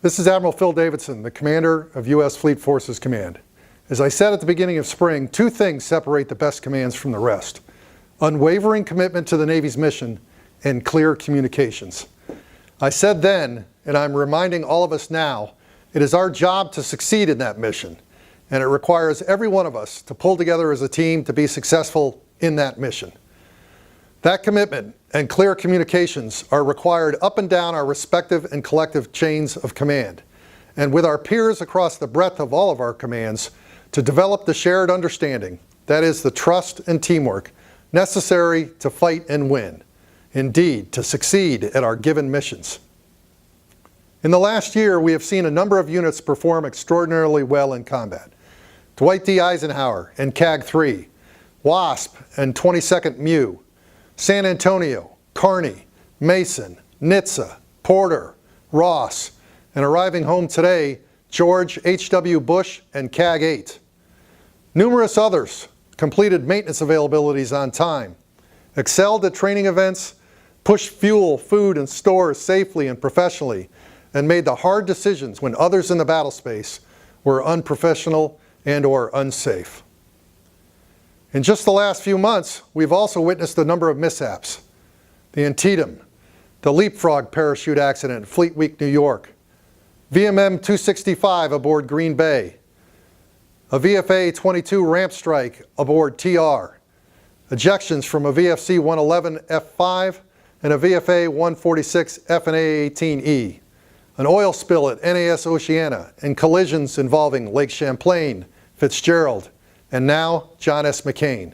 This is Admiral Phil Davidson, the Commander of U.S. Fleet Forces Command. As I said at the beginning of spring, two things separate the best commands from the rest: unwavering commitment to the Navy's mission and clear communications. I said then, and I'm reminding all of us now, it is our job to succeed in that mission, and it requires every one of us to pull together as a team to be successful in that mission. That commitment and clear communications are required up and down our respective and collective chains of command, and with our peers across the breadth of all of our commands, to develop the shared understanding, that is the trust and teamwork, necessary to fight and win, indeed to succeed at our given missions. In the last year, we have seen a number of units perform extraordinarily well in combat. Dwight D. Eisenhower and CAG-3, WASP and 22nd MEU, San Antonio, Kearney, Mason, NHTSA, Porter, Ross, and arriving home today, George H.W. Bush and CAG-8. Numerous others completed maintenance availabilities on time, excelled at training events, pushed fuel, food, and stores safely and professionally, and made the hard decisions when others in the battle space were unprofessional and/or unsafe. In just the last few months, we've also witnessed a number of mishaps. The Antietam, the Leapfrog parachute accident at Fleet Week, New York, VMM 265 aboard Green Bay, a VFA-22 ramp strike aboard TR, ejections from a VFC-111 F5 and a VFA-146 FNA-18E, an oil spill at NAS Oceana, and collisions involving Lake Champlain, Fitzgerald, and now John S. McCain.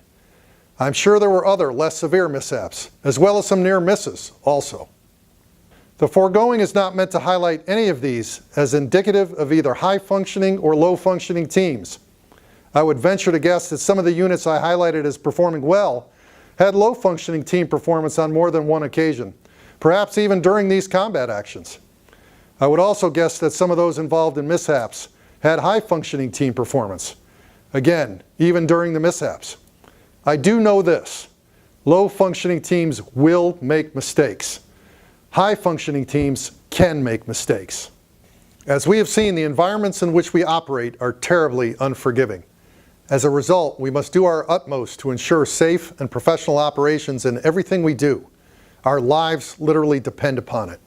I'm sure there were other less severe mishaps, as well as some near misses also. The foregoing is not meant to highlight any of these as indicative of either high-functioning or low-functioning teams. I would venture to guess that some of the units I highlighted as performing well had low-functioning team performance on more than one occasion, perhaps even during these combat actions. I would also guess that some of those involved in mishaps had high-functioning team performance, again, even during the mishaps. I do know this: low-functioning teams will make mistakes. High-functioning teams can make mistakes. As we have seen, the environments in which we operate are terribly unforgiving. As a result, we must do our utmost to ensure safe and professional operations in everything we do. Our lives literally depend upon it.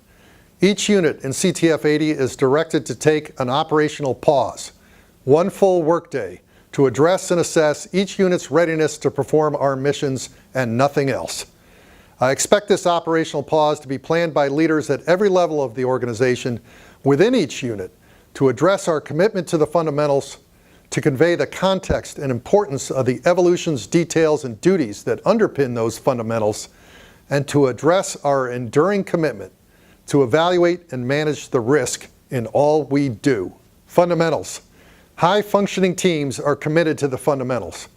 Each unit in CTF 80 is directed to take an operational pause, one full workday, to address and assess each unit's readiness to perform our missions and nothing else. I expect this operational pause to be planned by leaders at every level of the organization within each unit to address our commitment to the fundamentals, to convey the context and importance of the evolutions, details, and duties that underpin those fundamentals, and to address our enduring commitment to evaluate and manage the risk in all we do. Fundamentals. High-functioning teams are committed to the fundamentals.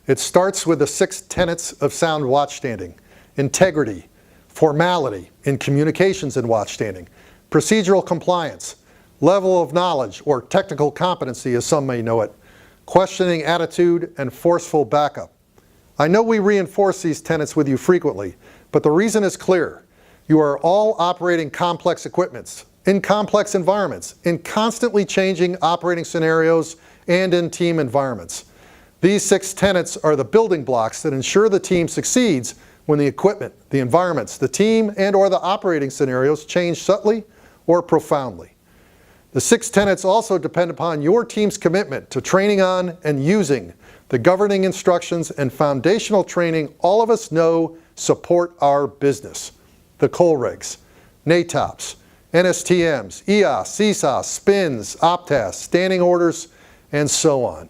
It starts with the 6 tenets of sound watchstanding: integrity, formality in communications and watchstanding, procedural compliance, level of knowledge or technical competency as some may know it, questioning attitude, and forceful backup. I know we reinforce these tenets with you frequently, but the reason is clear. You are all operating complex equipments, in complex environments, in constantly changing operating scenarios, and in team environments. These 6 tenets are the building blocks that ensure the team succeeds when the equipment, the environments, the team, and/or the operating scenarios change subtly or profoundly. The 6 tenets also depend upon your team's commitment to training on and using the governing instructions and foundational training all of us know support our business: the COLREGs, NATOPS, NSTMs, EOS, CSOS, SPINs, OPTAS, standing orders, and so on.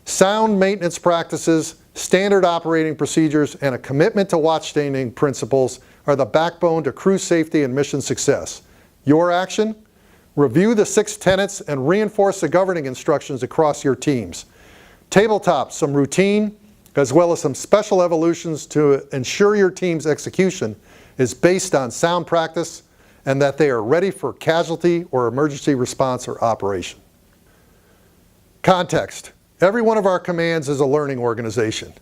Sound maintenance practices, standard operating procedures, and a commitment to watchstanding principles are the backbone to crew safety and mission success. Your action? Review the 6 tenets and reinforce the governing instructions across your teams. Tabletop some routine, as well as some special evolutions to ensure your team's execution is based on sound practice and that they are ready for casualty or emergency response or operation. Context. Every one of our commands is a learning organization.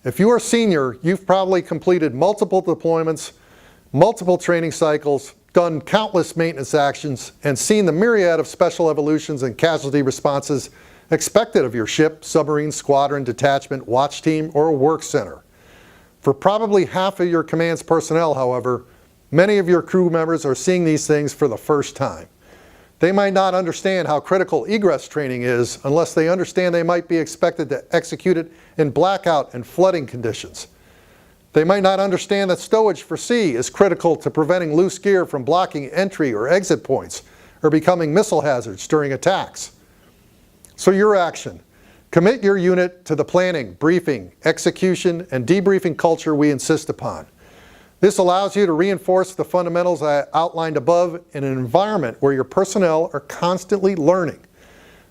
If you are senior, you've probably completed multiple deployments, multiple training cycles, done countless maintenance actions, and seen the myriad of special evolutions and casualty responses expected of your ship, submarine, squadron, detachment, watch team, or work center. For probably half of your command's personnel, however, many of your crew members are seeing these things for the first time. They might not understand how critical egress training is unless they understand they might be expected to execute it in blackout and flooding conditions. They might not understand that stowage for sea is critical to preventing loose gear from blocking entry or exit points or becoming missile hazards during attacks. So your action: commit your unit to the planning, briefing, execution, and debriefing culture we insist upon. This allows you to reinforce the fundamentals I outlined above in an environment where your personnel are constantly learning.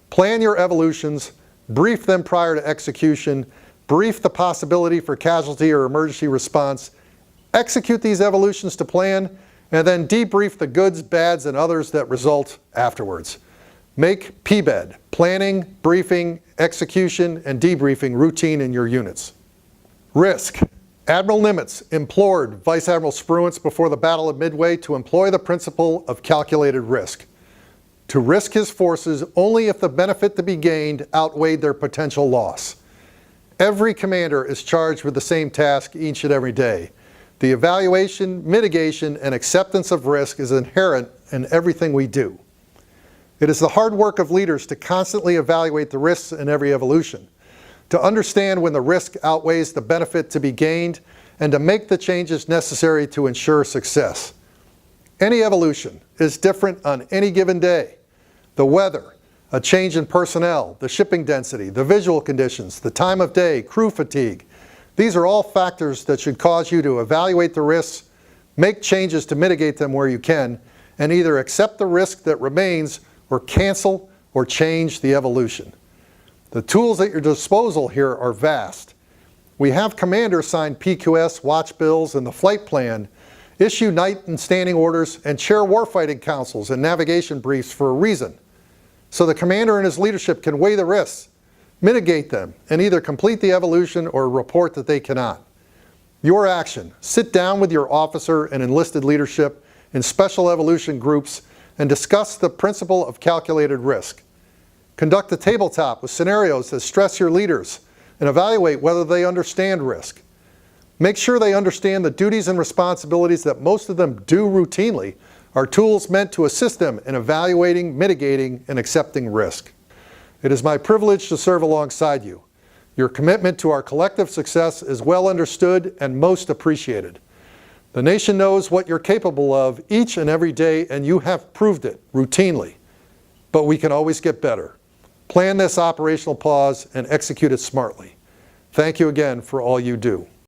Plan your evolutions, brief them prior to execution, brief the possibility for casualty or emergency response, execute these evolutions to plan, and then debrief the goods, bads, and others that result afterwards. Make PBED, planning, briefing, execution, and debriefing, routine in your units. Risk. Admiral Nimitz implored Vice Admiral Spruance before the Battle of Midway to employ the principle of calculated risk. To risk his forces only if the benefit to be gained outweighed their potential loss. Every commander is charged with the same task each and every day. The evaluation, mitigation, and acceptance of risk is inherent in everything we do. It is the hard work of leaders to constantly evaluate the risks in every evolution, to understand when the risk outweighs the benefit to be gained, and to make the changes necessary to ensure success. Any evolution is different on any given day. The weather, a change in personnel, the shipping density, the visual conditions, the time of day, crew fatigue. These are all factors that should cause you to evaluate the risks, make changes to mitigate them where you can, and either accept the risk that remains or cancel or change the evolution. The tools at your disposal here are vast. We have commanders sign PQS, watch bills, and the flight plan, issue night and standing orders, and chair warfighting councils and navigation briefs for a reason. So the commander and his leadership can weigh the risks, mitigate them, and either complete the evolution or report that they cannot. Your action: sit down with your officer and enlisted leadership in special evolution groups and discuss the principle of calculated risk. Conduct a tabletop with scenarios that stress your leaders and evaluate whether they understand risk. Make sure they understand the duties and responsibilities that most of them do routinely are tools meant to assist them in evaluating, mitigating, and accepting risk. It is my privilege to serve alongside you. Your commitment to our collective success is well understood and most appreciated. The nation knows what you're capable of each and every day, and you have proved it routinely. But we can always get better. Plan this operational pause and execute it smartly. Thank you again for all you do.